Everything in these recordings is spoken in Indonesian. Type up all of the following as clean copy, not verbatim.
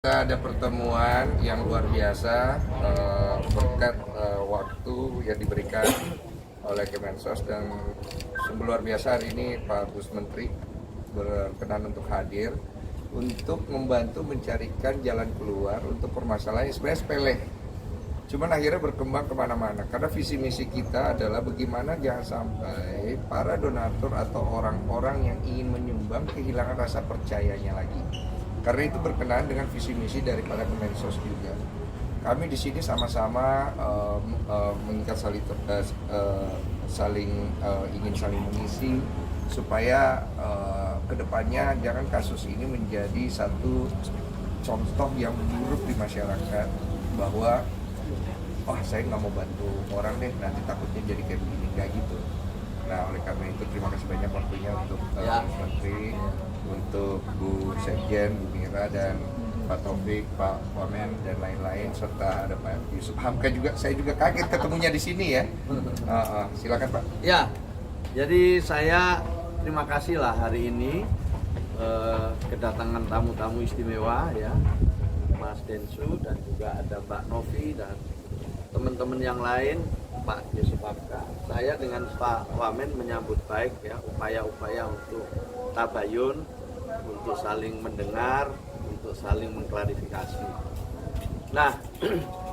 Ada pertemuan yang luar biasa berkat waktu yang diberikan oleh Kemensos, dan sungguh luar biasa hari ini Pak Gus Menteri berkenan untuk hadir untuk membantu mencarikan jalan keluar untuk permasalahan yang sebenarnya sepele. Cuman akhirnya berkembang kemana-mana karena visi misi kita adalah bagaimana jangan sampai para donatur atau orang-orang yang ingin menyumbang kehilangan rasa percayanya lagi. Karena itu berkenaan dengan visi misi daripada Kemensos juga. Kami di sini sama-sama mengikat ingin saling mengisi supaya kedepannya jangan kasus ini menjadi satu contoh yang buruk di masyarakat bahwa saya nggak mau bantu orang deh, nanti takutnya jadi kayak begini, nggak gitu. Nah, oleh karena itu terima kasih banyak waktunya untuk Mas Menteri, untuk Bu Sekjen, Bu Mira, dan Pak Taufik, Pak Wamen, dan lain-lain, serta ada Pak Yusuf Hamka juga. Saya juga kaget ketemunya di sini ya. Silakan Pak. Ya, jadi saya terima kasih lah hari ini kedatangan tamu-tamu istimewa ya, Mas Densu dan juga ada Mbak Novi dan teman-teman yang lain, Pak Yusuf Hamka. Saya dengan Pak Wamen menyambut baik ya upaya-upaya untuk tabayun, untuk saling mendengar, untuk saling mengklarifikasi. Nah,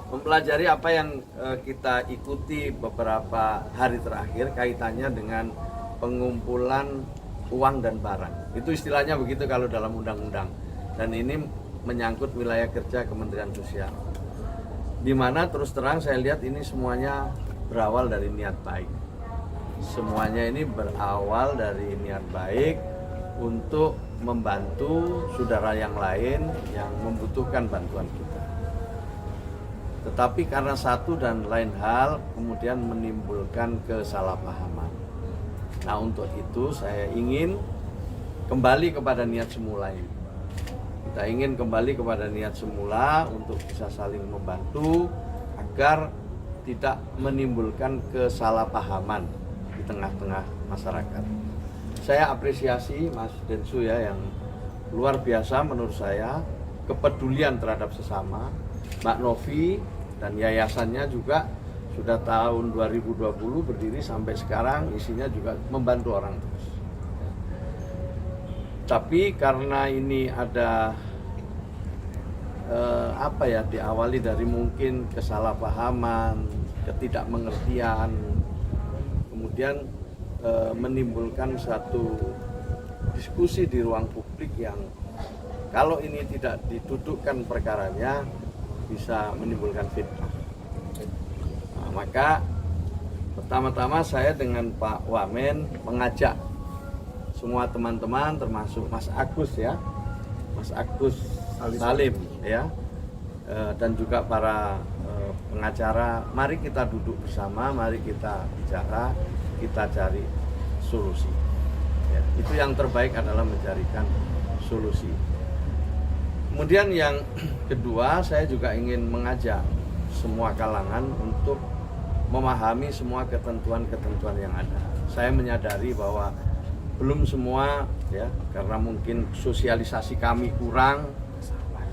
mempelajari apa yang kita ikuti beberapa hari terakhir kaitannya dengan pengumpulan uang dan barang. Itu istilahnya begitu kalau dalam undang-undang. Dan ini menyangkut wilayah kerja Kementerian Sosial. Di mana terus terang saya lihat ini semuanya berawal dari niat baik. Semuanya ini berawal dari niat baik untuk membantu saudara yang lain yang membutuhkan bantuan kita. Tetapi karena satu dan lain hal kemudian menimbulkan kesalahpahaman. Nah, untuk itu saya ingin kembali kepada niat semula ini. Kita ingin kembali kepada niat semula untuk bisa saling membantu agar tidak menimbulkan kesalahpahaman di tengah-tengah masyarakat. Saya apresiasi Mas Densu ya, yang luar biasa menurut saya, kepedulian terhadap sesama. Mbak Novi dan yayasannya juga sudah tahun 2020 berdiri sampai sekarang, isinya juga membantu orang terus. Tapi karena ini ada diawali dari mungkin kesalahpahaman, ketidakmengertian, kemudian menimbulkan satu diskusi di ruang publik yang kalau ini tidak didudukkan perkaranya bisa menimbulkan fitnah. Nah, maka pertama-tama saya dengan Pak Wamen mengajak semua teman-teman termasuk Mas Agus ya, Mas Agus Salim ya, dan juga para pengacara, mari kita duduk bersama, mari kita bicara, kita cari solusi ya, itu yang terbaik adalah mencarikan solusi. Kemudian yang kedua, saya juga ingin mengajak semua kalangan untuk memahami semua ketentuan-ketentuan yang ada. Saya menyadari bahwa belum semua ya, karena mungkin sosialisasi kami kurang,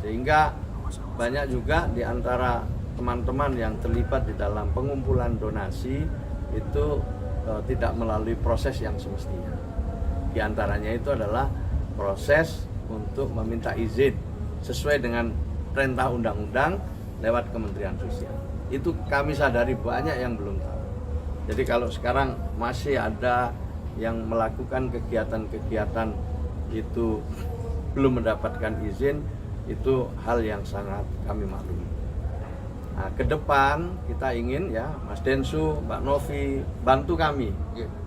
sehingga banyak juga di antara teman-teman yang terlibat di dalam pengumpulan donasi itu tidak melalui proses yang semestinya. Di antaranya itu adalah proses untuk meminta izin sesuai dengan perintah undang-undang lewat Kementerian Sosial. Itu kami sadari banyak yang belum tahu. Jadi kalau sekarang masih ada yang melakukan kegiatan-kegiatan itu belum mendapatkan izin, itu hal yang sangat kami maklumi. Nah, ke depan kita ingin ya, Mas Densu, Mbak Novi, bantu kami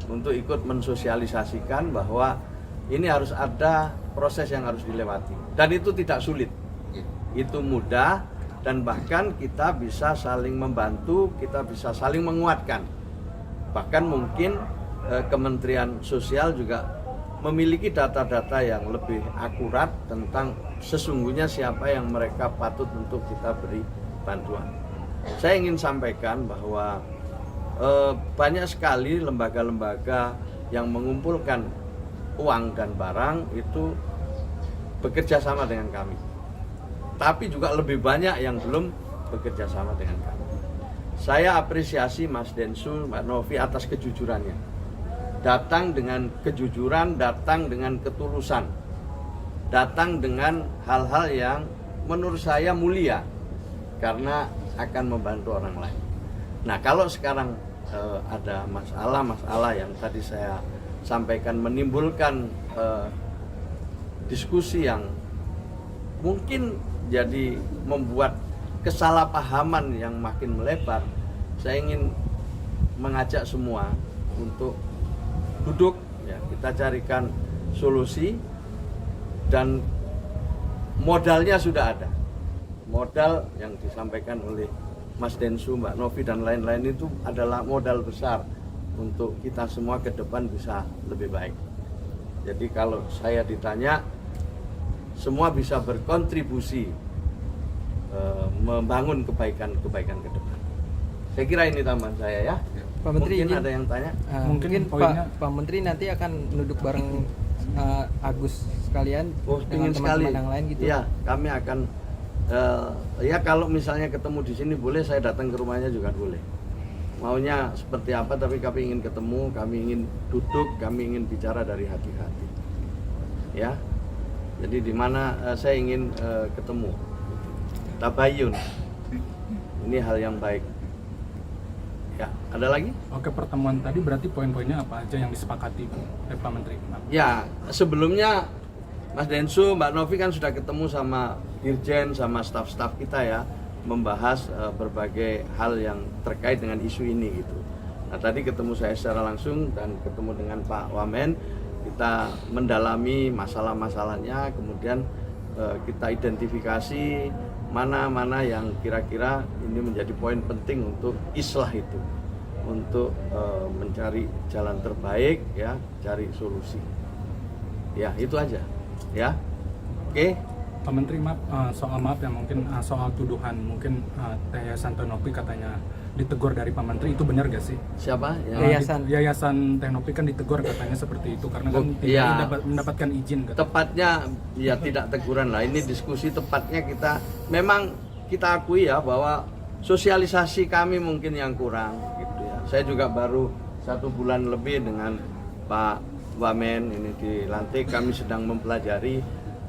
untuk ikut mensosialisasikan bahwa ini harus ada proses yang harus dilewati. Dan itu tidak sulit, itu mudah, dan bahkan kita bisa saling membantu, kita bisa saling menguatkan. Bahkan mungkin Kementerian Sosial juga memiliki data-data yang lebih akurat tentang sesungguhnya siapa yang mereka patut untuk kita beri bantuan. Saya ingin sampaikan bahwa banyak sekali lembaga-lembaga yang mengumpulkan uang dan barang itu bekerja sama dengan kami. tapi juga lebih banyak yang belum bekerja sama dengan kami. Saya apresiasi Mas Densu, Mbak Novi atas kejujurannya. Datang dengan kejujuran, datang dengan ketulusan, datang dengan hal-hal yang menurut saya mulia karena akan membantu orang lain. Nah, kalau sekarang ada masalah-masalah yang tadi saya sampaikan menimbulkan diskusi yang mungkin jadi membuat kesalahpahaman yang makin melebar, saya ingin mengajak semua untuk duduk, ya, kita carikan solusi, dan modalnya sudah ada. Modal yang disampaikan oleh Mas Densu, Mbak Novi, dan lain-lain itu adalah modal besar untuk kita semua ke depan bisa lebih baik. Jadi kalau saya ditanya, semua bisa berkontribusi membangun kebaikan-kebaikan ke depan. Saya kira ini tambahan saya, ya. Pak Menteri, mungkin izin, ada yang tanya. Mungkin Pak Menteri nanti akan duduk bareng Agus sekalian dengan teman-teman yang lain gitu. Ya, kami akan ya kalau misalnya ketemu di sini boleh, saya datang ke rumahnya juga boleh. Maunya seperti apa, tapi kami ingin ketemu, kami ingin duduk, kami ingin bicara dari hati-hati. Ya. Jadi di mana saya ingin ketemu. Tabayun. Ini hal yang baik. Ya, ada lagi? Oke, pertemuan tadi berarti poin-poinnya apa aja yang disepakati oleh Pak Menteri? Ya, sebelumnya Mas Densu, Mbak Novi kan sudah ketemu sama Dirjen, sama staf-staf kita, ya, membahas berbagai hal yang terkait dengan isu ini gitu. Nah, tadi ketemu saya secara langsung dan ketemu dengan Pak Wamen, kita mendalami masalah-masalahnya, kemudian kita identifikasi mana-mana yang kira-kira ini menjadi poin penting untuk islah itu, untuk mencari jalan terbaik, ya, cari solusi. Ya, itu aja, ya. Oke. Pak Menteri, maaf ya, mungkin soal tuduhan mungkin Yayasan Teknopi katanya ditegur dari Pak Menteri, itu benar gak sih? Siapa? Yayasan Teknopi kan ditegur katanya seperti itu karena kan tidak mendapatkan izin. Tepatnya ya tidak teguran lah, ini diskusi. Tepatnya kita akui ya bahwa sosialisasi kami mungkin yang kurang gitu, ya. Saya juga baru 1 bulan lebih dengan Pak Wamen ini dilantik, kami sedang mempelajari,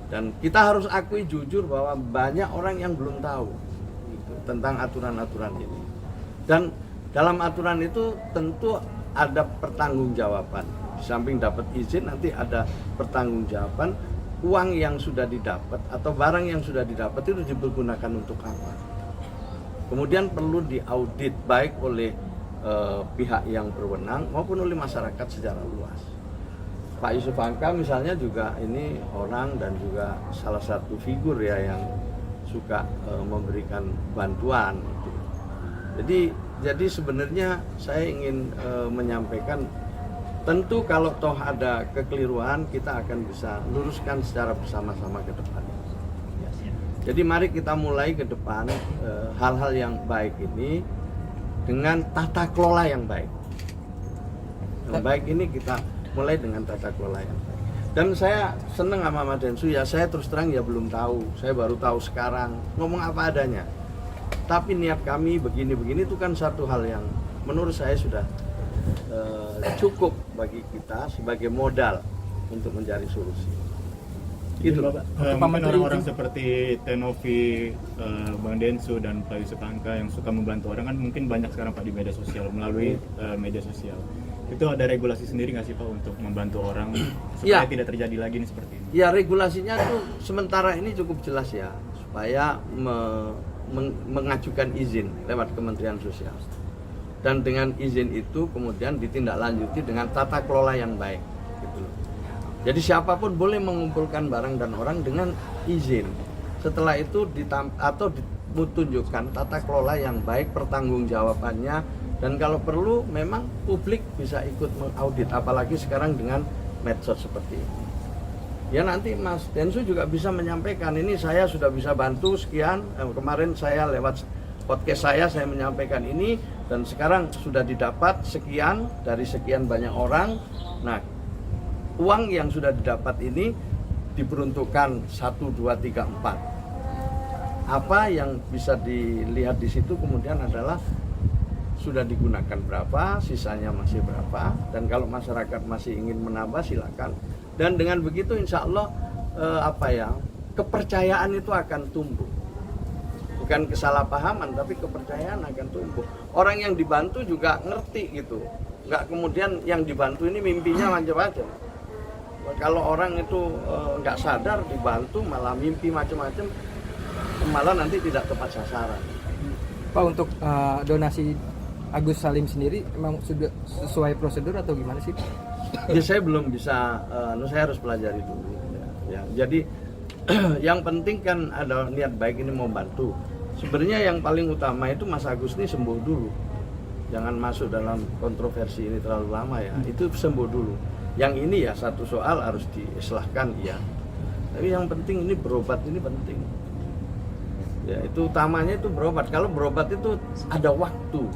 dan kita harus akui jujur bahwa banyak orang yang belum tahu gitu, tentang aturan-aturan ini. Dan dalam aturan itu tentu ada pertanggungjawaban. Di samping dapat izin, nanti ada pertanggungjawaban. Uang yang sudah didapat atau barang yang sudah didapat itu dipergunakan untuk apa. Kemudian perlu diaudit baik oleh pihak yang berwenang maupun oleh masyarakat secara luas. Pak Yusuf Hamka misalnya juga ini orang dan juga salah satu figur, ya, yang suka memberikan bantuan gitu. Jadi sebenarnya saya ingin menyampaikan, tentu kalau toh ada kekeliruan kita akan bisa luruskan secara bersama-sama ke depan. Jadi mari kita mulai ke depan hal-hal yang baik ini dengan tata kelola yang baik. Yang baik ini kita mulai dengan tata kelola yang baik. Dan saya senang sama Mas Densu, ya, saya terus terang ya belum tahu, saya baru tahu sekarang, ngomong apa adanya. Tapi niat kami begini-begini itu kan satu hal yang menurut saya sudah cukup bagi kita sebagai modal untuk mencari solusi. Gitu, Pak. Mungkin orang-orang seperti Tenovi, Bang Densu dan Pak Yusuf Hamka yang suka membantu orang kan mungkin banyak sekarang, Pak, di media sosial, melalui media sosial. Itu ada regulasi sendiri nggak sih, Pak, untuk membantu orang supaya tidak terjadi lagi nih seperti ini? Ya, regulasinya tuh sementara ini cukup jelas, ya, supaya mengajukan izin lewat Kementerian Sosial, dan dengan izin itu kemudian ditindaklanjuti dengan tata kelola yang baik gitu loh. Jadi siapapun boleh mengumpulkan barang dan orang dengan izin. Setelah itu ditunjukkan tata kelola yang baik, pertanggungjawabannya, dan kalau perlu memang publik bisa ikut mengaudit, apalagi sekarang dengan medsos seperti ini. Ya, nanti Mas Densu juga bisa menyampaikan, ini saya sudah bisa bantu sekian, kemarin saya lewat podcast saya menyampaikan ini, dan sekarang sudah didapat sekian dari sekian banyak orang. Nah, uang yang sudah didapat ini diperuntukkan 1, 2, 3, 4. apa yang bisa dilihat di situ kemudian adalah sudah digunakan berapa, sisanya masih berapa, dan kalau masyarakat masih ingin menambah silakan. Dan dengan begitu insya Allah kepercayaan itu akan tumbuh. Bukan kesalahpahaman, tapi kepercayaan akan tumbuh. Orang yang dibantu juga ngerti gitu. Nggak kemudian yang dibantu ini mimpinya macam-macam. Kalau orang itu nggak sadar dibantu malah mimpi macam-macam, malah nanti tidak tepat sasaran. Pak, untuk donasi Agus Salim sendiri memang sudah sesuai prosedur atau gimana sih? Ya saya belum bisa, saya harus pelajari dulu. Ya. Jadi yang penting kan ada niat baik ini mau bantu. Sebenarnya yang paling utama itu Mas Agus ini sembuh dulu. Jangan masuk dalam kontroversi ini terlalu lama ya. Itu sembuh dulu. Yang ini ya satu soal harus diislahkan ya. Tapi yang penting ini berobat ini penting. Ya, itu utamanya itu berobat. Kalau berobat itu ada waktunya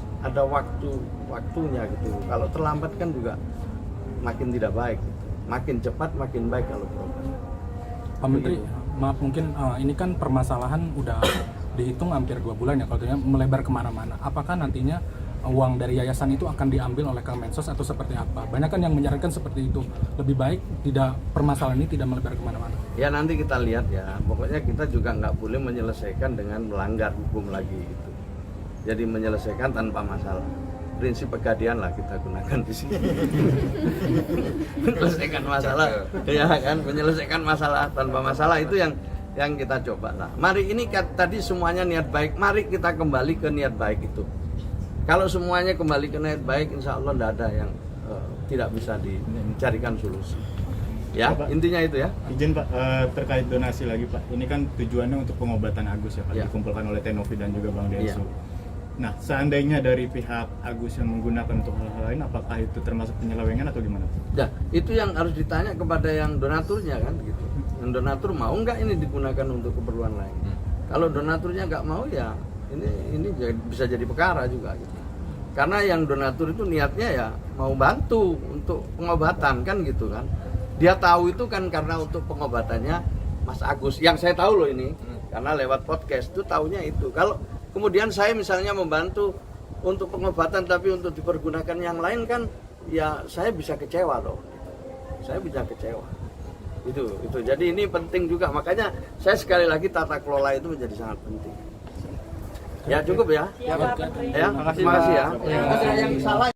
gitu. Kalau terlambat kan juga makin tidak baik. Makin cepat makin baik kalau berobat. Pak Menteri, maaf mungkin ini kan permasalahan udah dihitung hampir 2 bulan ya, kalau ternyata melebar kemana-mana. Apakah nantinya uang dari yayasan itu akan diambil oleh Kemensos atau seperti apa? Banyak kan yang menyarankan seperti itu. Lebih baik tidak, permasalahan ini tidak melebar kemana-mana. Ya nanti kita lihat ya. Pokoknya kita juga nggak boleh menyelesaikan dengan melanggar hukum lagi gitu. Jadi menyelesaikan tanpa masalah. Prinsip pegadian lah kita gunakan di sini. Menyelesaikan masalah, ya kan? Menyelesaikan masalah tanpa masalah itu yang kita coba lah. Mari ini tadi semuanya niat baik. Mari kita kembali ke niat baik itu. Kalau semuanya kembali ke niat baik, insya Allah tidak ada yang tidak bisa dicarikan solusi. Ya, Pak, intinya itu ya. Izin Pak, terkait donasi lagi Pak. Ini kan tujuannya untuk pengobatan Agus ya Pak, Ya. dikumpulkan oleh Tenovi dan juga Bang Densu. Ya. Nah, seandainya dari pihak Agus yang menggunakan untuk hal-hal lain, apakah itu termasuk penyelewengan atau gimana? Nah, itu yang harus ditanya kepada yang donaturnya kan gitu. Yang donatur mau nggak ini digunakan untuk keperluan lain? Kalau donaturnya nggak mau ya ini bisa jadi perkara juga gitu. Karena yang donatur itu niatnya ya mau bantu untuk pengobatan kan gitu kan. Dia tahu itu kan karena untuk pengobatannya Mas Agus. Yang saya tahu loh ini karena lewat podcast itu taunya itu. Kalau kemudian saya misalnya membantu untuk pengobatan tapi untuk dipergunakan yang lain kan ya saya bisa kecewa loh. Saya bisa kecewa. Itu. Jadi ini penting juga, makanya saya sekali lagi tata kelola itu menjadi sangat penting. Ya cukup ya. Ya, Pak Menteri. Ya, terima kasih ya. Ada yang salah.